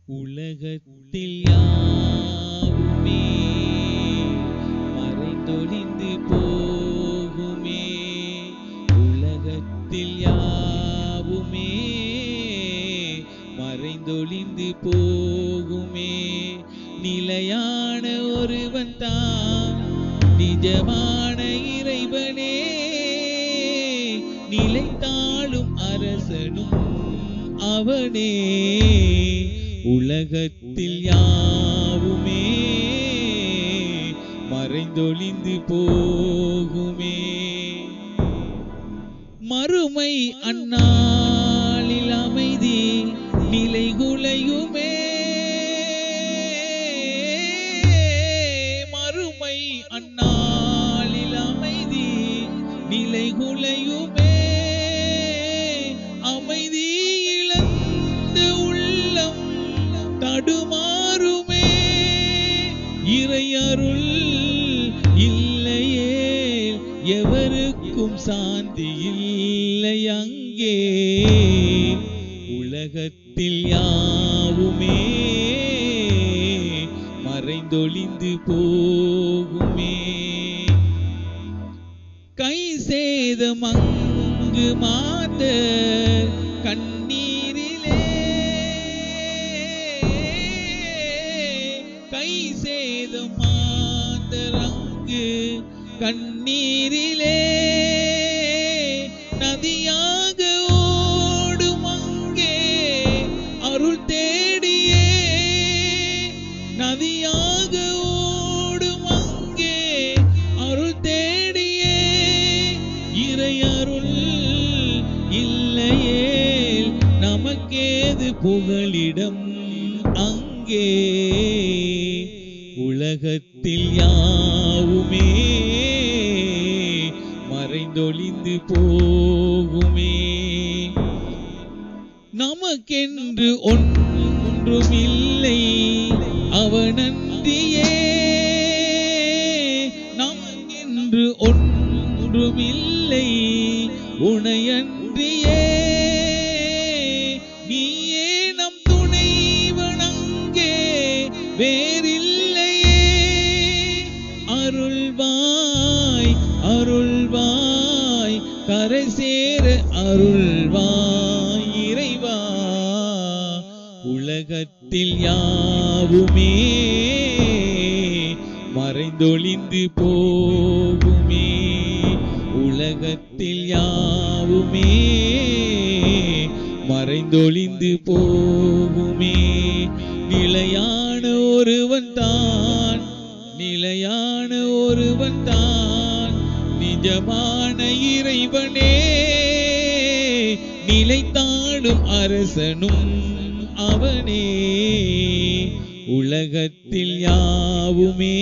உலகத்தில் யாவுமே மறைந்தொழிந்து போகுமே. உலகத்தில் யாவுமே மறைந்தொழிந்து போகுமே. நிலையான ஒருவன் தான் நிஜமான இறைவனே. நிலைத்தாளும் அரசனும் அவனே. உலகத்தில் யாவுமே மறைந்தொழிந்து போகுமே. மறுமை அந்நாளில் அமைதி நிலைகுலையுமே. மறுமை அந்நாளில் அமைதி நிலைகுலையுமே. அமைதி இழந்த உள்ளம் தடுமாறுமே. இறையருள் இல்லையே எவருக்கும் சாந்தி இல்லை அங்கே. உலகத்தில் யாவுமே மறைந்தொழிந்து போகுமே. கை சேதம் அங்கு மாத கண்ணீரிலே. கை சேதம் மாதரங்கு கண்ணீரிலே. நதியாக ஓடும் அங்கே அருள் தேடியே. நதியாக ஓடும் அங்கே அருள் தேடியே. இறையருள் இல்லையே நமக்கேது புகலிடம் அங்கே. உலகத்தில் யாவுமே மறைந்தொழிந்து போகுமே. நமக்கென்று ஒன்றுமில்லை அவனன்றியே. நமக்கென்று ஒன்றுமில்லை உனையன்றியே. நீயே நம் துணைவனங்கே வேறில்லையே. அருள்வாய் அருள்வாய் கரை சேர அருள்வாய் இறைவா. உலகத்தில் யாவுமே மறைந்தொழிந்து போகுமே. உலகத்தில் யாவுமே மறைந்தொழிந்து போகுமே. நிலையான ஒருவன் தான் நிலையான ஒருவன் தான் நிஜமான இறைவனே. நிலைத்தாளும் அரசனும் அவனே. உலகத்தில் யாவுமே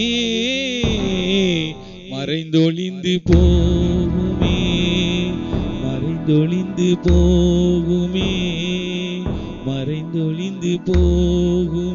மறைந்தொழிந்து போகுமே. மறைந்தொழிந்து போகுமே. மறைந்தொழிந்து போகுமே.